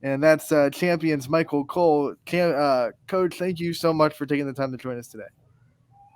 and that's champions Michael Cole. Coach, thank you so much for taking the time to join us today.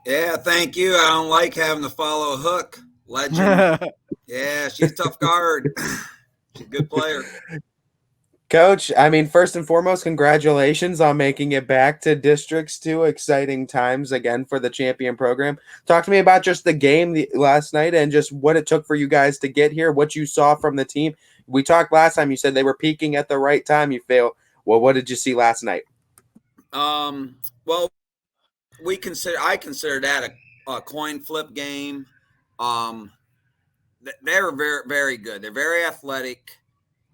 Yeah, thank you. I don't like having to follow Hook. Legend. Yeah, she's a tough guard. She's a good player. Coach, I mean, first and foremost, congratulations on making it back to Districts 2. Exciting times again for the champion program. Talk to me about just the game last night and just what it took for you guys to get here, what you saw from the team. We talked last time, you said they were peaking at the right time, you feel. Well, what did you see last night? Well, I consider that a coin flip game. Um, they were very, very good. They're very athletic.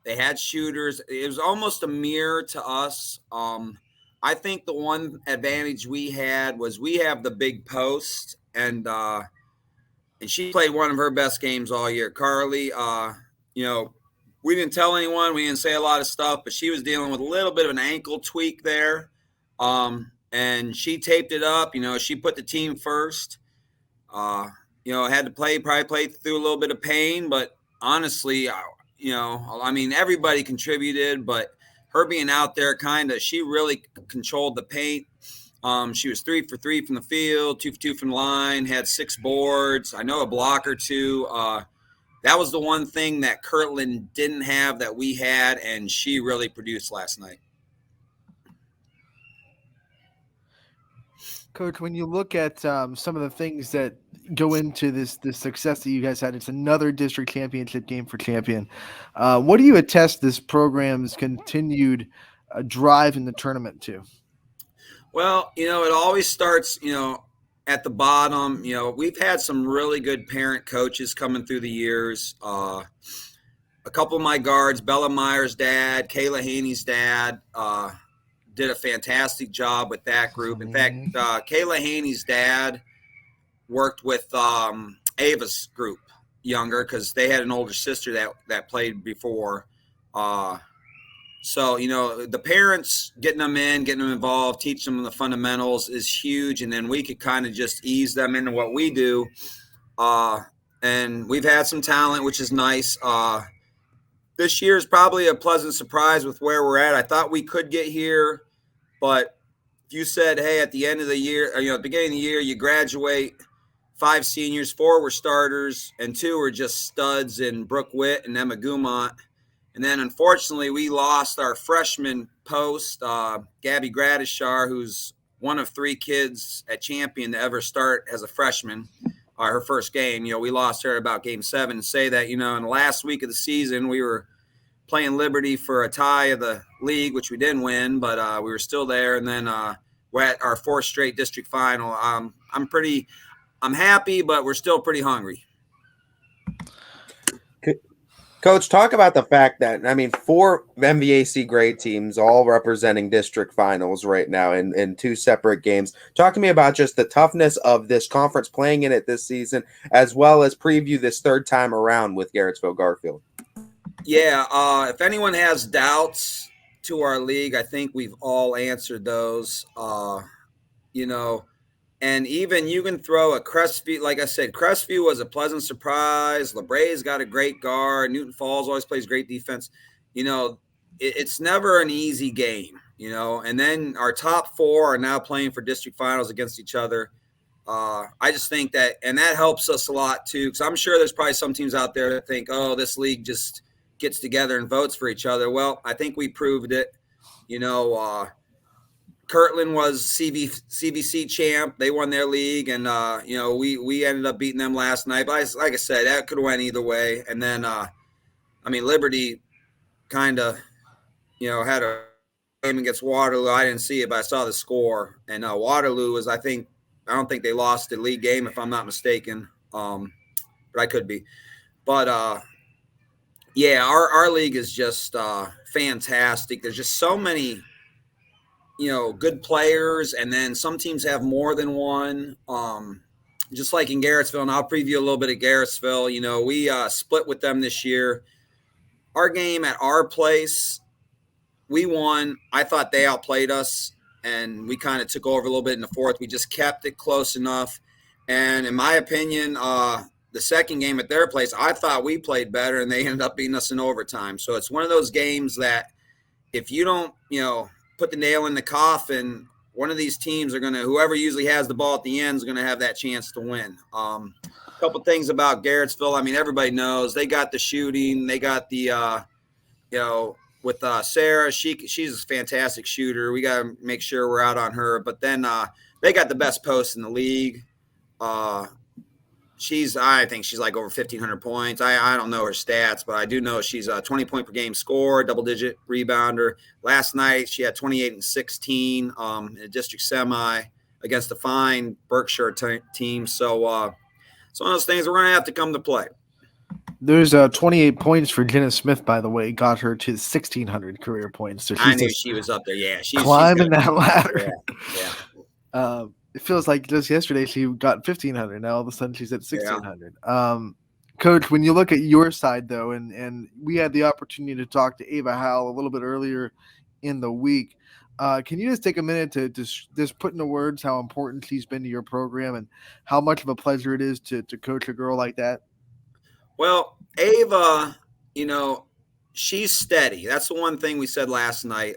They had shooters. It was almost a mirror to us. I think the one advantage we had was we have the big post, and she played one of her best games all year. Carly, you know, we didn't tell anyone, we didn't say a lot of stuff, but she was dealing with a little bit of an ankle tweak there, and she taped it up. You know, she put the team first. Had to probably played through a little bit of pain, but honestly, I mean, everybody contributed, but her being out there she really controlled the paint. She was 3 for 3 from the field, 2 for 2 from the line, had 6 boards. I know a block or two. That was the one thing that Kirtland didn't have that we had, and she really produced last night. Coach, when you look at some of the things that go into this success that you guys had, it's another district championship game for champion. What do you attest this program's continued drive in the tournament to? Well, it always starts, at the bottom. We've had some really good parent coaches coming through the years. A couple of my guards, Bella Meyer's dad, Kayla Haney's dad, did a fantastic job with that group. In fact, Kayla Haney's dad worked with Ava's group younger because they had an older sister that played before. So, the parents getting them involved, teaching them the fundamentals is huge. And then we could kind of just ease them into what we do. And we've had some talent, which is nice. This year is probably a pleasant surprise with where we're at. I thought we could get here, but if you said, hey, at the end of the year, or, at the beginning of the year, you graduate 5 seniors, 4 were starters, and 2 were just studs in Brooke Witt and Emma Gumont. And then, unfortunately, we lost our freshman post, Gabby Gradishar, who's one of 3 kids at Champion to ever start as a freshman, her first game. We lost her about game 7. And say that, in the last week of the season, we were playing Liberty for a tie of the league, which we didn't win, but we were still there. And then we're at our 4th straight district final. I'm happy, but we're still pretty hungry. Coach, talk about the fact that, 4 MVAC grade teams all representing district finals right now in 2 separate games. Talk to me about just the toughness of this conference, playing in it this season, as well as preview this 3rd time around with Garrettsville Garfield. Yeah, if anyone has doubts to our league, I think we've all answered those. And even you can throw a Crestview. Like I said, Crestview was a pleasant surprise. LeBray's got a great guard. Newton Falls always plays great defense. It's never an easy game, And then our top 4 are now playing for district finals against each other. I just think that, and that helps us a lot too, because I'm sure there's probably some teams out there that think, oh, this league just gets together and votes for each other. Well, I think we proved it. Kirtland was CVC champ. They won their league, and we ended up beating them last night. But like I said, that could have went either way. And then, Liberty kind of, had a game against Waterloo. I didn't see it, but I saw the score. And Waterloo was, I don't think they lost the league game, if I'm not mistaken. But I could be. But yeah, our league is just fantastic. There's just so many good players, and then some teams have more than one. Just like in Garrettsville, and I'll preview a little bit of Garrettsville. We split with them this year. Our game at our place, we won. I thought they outplayed us, and we kind of took over a little bit in the 4th. We just kept it close enough. And in my opinion, the second game at their place, I thought we played better, and they ended up beating us in overtime. So it's one of those games that if you don't, put the nail in the coffin, one of these teams are whoever usually has the ball at the end is gonna have that chance to win. A couple things about Garrettsville. I mean, everybody knows they got the shooting. They got the with Sarah, she's a fantastic shooter. We got to make sure we're out on her. But then they got the best post in the league. I think she's like over 1,500 points. I don't know her stats, but I do know she's a 20-point per game scorer, double-digit rebounder. Last night she had 28 and 16 in a district semi against a fine Berkshire team. So it's one of those things we're going to have to come to play. There's 28 points for Jenna Smith, by the way, got her to 1,600 career points. So I knew she was up there. Yeah, she's climbing that ladder. Yeah. It feels like just yesterday she got 1,500. Now all of a sudden she's at 1,600. Yeah. Coach, when you look at your side, though, and we had the opportunity to talk to Ava Hal a little bit earlier in the week, can you just take a minute to just put into words how important she's been to your program and how much of a pleasure it is to coach a girl like that? Well, Ava, she's steady. That's the one thing we said last night.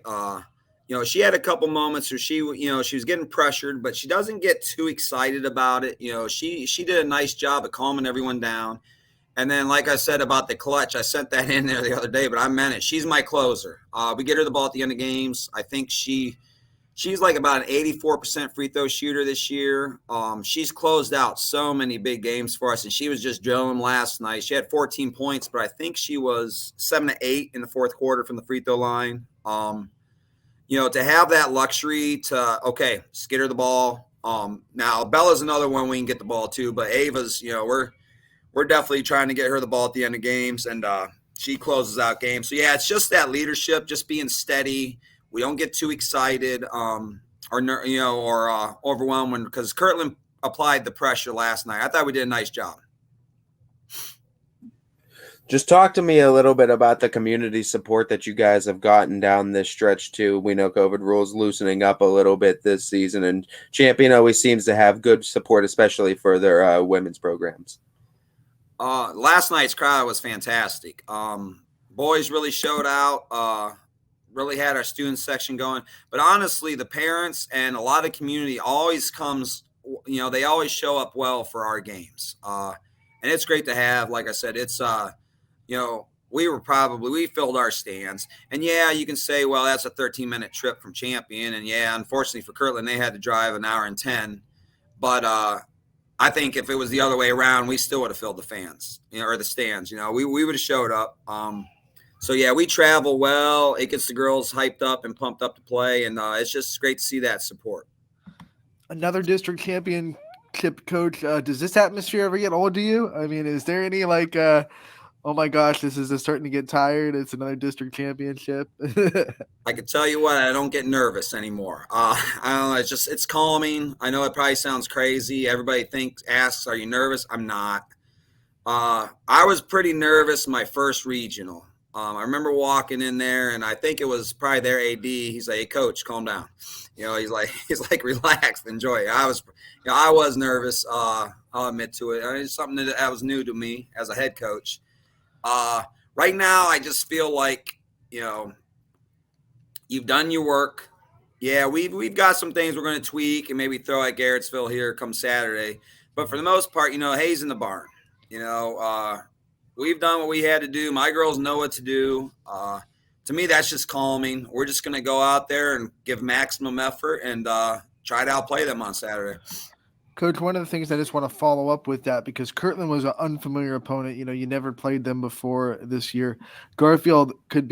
She had a couple moments where she was getting pressured, but she doesn't get too excited about it. She did a nice job of calming everyone down. And then, like I said about the clutch, I sent that in there the other day, but I meant it. She's my closer. We get her the ball at the end of games. I think she's like about an 84% free throw shooter this year. She's closed out so many big games for us, and she was just drilling last night. She had 14 points, but I think she was 7 to 8 in the fourth quarter from the free throw line. To have that luxury to, just get her the ball. Now, Bella's another one we can get the ball to, but Ava's, we're definitely trying to get her the ball at the end of games, and she closes out games. So, yeah, it's just that leadership, just being steady. We don't get too excited or overwhelmed because Kirtland applied the pressure last night. I thought we did a nice job. Just talk to me a little bit about the community support that you guys have gotten down this stretch too. We know COVID rules loosening up a little bit this season, and Champion always seems to have good support, especially for their women's programs. Last night's crowd was fantastic. Boys really showed out. Really had our student section going, but honestly, the parents and a lot of community always comes, they always show up well for our games. And it's great to have, like I said, it's, we filled our stands, and yeah, you can say, well, that's a 13-minute trip from Champion. And yeah, unfortunately for Kirtland, they had to drive an hour and 10, but, I think if it was the other way around, we still would have filled the fans, or the stands, we would have showed up. So, yeah, we travel well. It gets the girls hyped up and pumped up to play, and it's just great to see that support. Another district championship, Coach. Does this atmosphere ever get old to you? I mean, is there any oh, my gosh, this is just starting to get tired. It's another district championship. I can tell you what, I don't get nervous anymore. I don't know. It's calming. I know it probably sounds crazy. Everybody asks, are you nervous? I'm not. I was pretty nervous my first regional. I remember walking in there, and I think it was probably their AD. He's like, "Hey, coach, calm down." He's like, relax, enjoy it. I was nervous. I'll admit to it. It's something that was new to me as a head coach. Right now, I just feel like, you've done your work. Yeah, we've got some things we're going to tweak and maybe throw at Garrettsville here come Saturday. But for the most part, hay's in the barn. We've done what we had to do. My girls know what to do. To me, that's just calming. We're just going to go out there and give maximum effort and try to outplay them on Saturday. Coach, one of the things I just want to follow up with that, because Kirtland was an unfamiliar opponent. You never played them before this year. Garfield could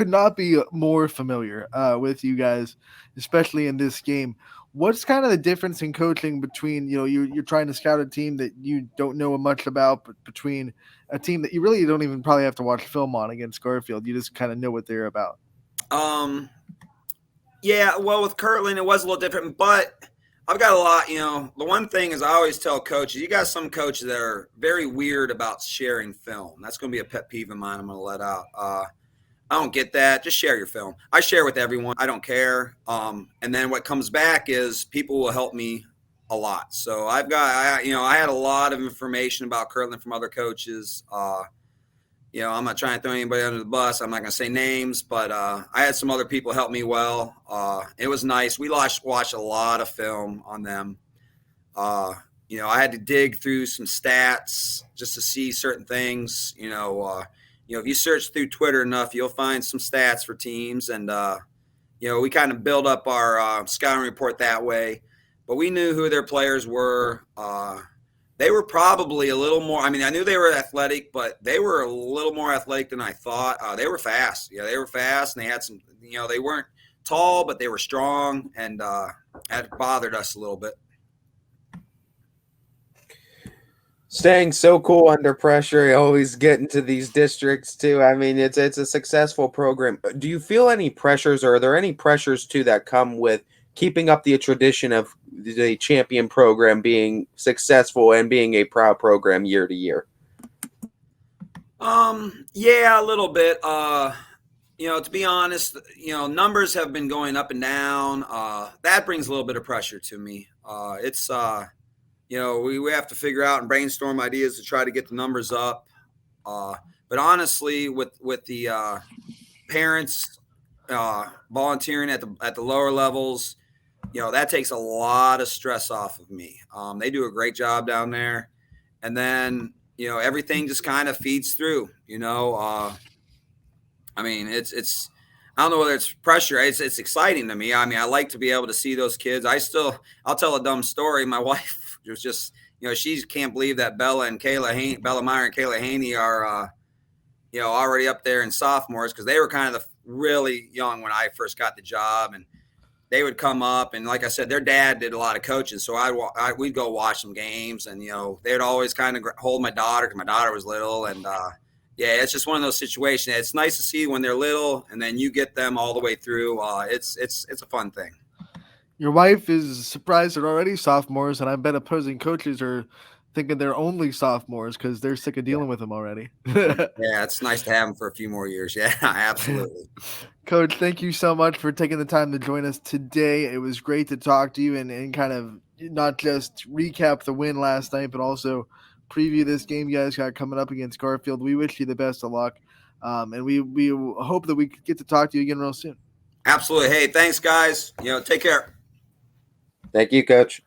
not be more familiar with you guys, especially in this game. What's kind of the difference in coaching between, you're trying to scout a team that you don't know much about, but between a team that you really don't even probably have to watch film on against Garfield? You just kind of know what they're about. Yeah, well, with Kirtland, it was a little different, but I've got a lot, the one thing is I always tell coaches, you got some coaches that are very weird about sharing film. That's going to be a pet peeve of mine I'm going to let out. I don't get that. Just share your film. I share with everyone. I don't care. And then what comes back is people will help me a lot. So I had a lot of information about Kirtland from other coaches. I'm not trying to throw anybody under the bus. I'm not going to say names, but I had some other people help me well. It was nice. We watched a lot of film on them. I had to dig through some stats just to see certain things. If you search through Twitter enough, you'll find some stats for teams, and we kind of build up our scouting report that way. But we knew who their players were. They were probably a little more. I mean, I knew they were athletic, but they were a little more athletic than I thought. They were fast. Yeah, they were fast, and they had some. They weren't tall, but they were strong, and that bothered us a little bit. Staying so cool under pressure, always get into these districts too. I mean, it's a successful program. Do you feel any pressures, or are there any pressures too that come with keeping up the tradition of the champion program being successful and being a proud program year to year? Yeah, a little bit. To be honest, numbers have been going up and down. That brings a little bit of pressure to me. We have to figure out and brainstorm ideas to try to get the numbers up. But honestly, with the parents volunteering at the lower levels, that takes a lot of stress off of me. They do a great job down there, and then everything just kind of feeds through. I mean, it's I don't know whether it's pressure. It's exciting to me. I mean, I like to be able to see those kids. I'll tell a dumb story. My wife was just, she can't believe that Bella Meyer and Kayla Haney are, already up there in sophomores, because they were kind of really young when I first got the job, and they would come up, and like I said, their dad did a lot of coaching, so we'd go watch some games, and they would always kind of hold my daughter, because my daughter was little, and yeah, it's just one of those situations. It's nice to see when they're little, and then you get them all the way through. It's a fun thing. Your wife is surprised they're already sophomores, and I bet opposing coaches are thinking they're only sophomores because they're sick of dealing with them already. Yeah, it's nice to have them for a few more years. Yeah, absolutely. Coach, thank you so much for taking the time to join us today. It was great to talk to you and kind of not just recap the win last night, but also preview this game you guys got coming up against Garfield. We wish you the best of luck, and we hope that we get to talk to you again real soon. Absolutely. Hey, thanks, guys. Take care. Thank you, Coach.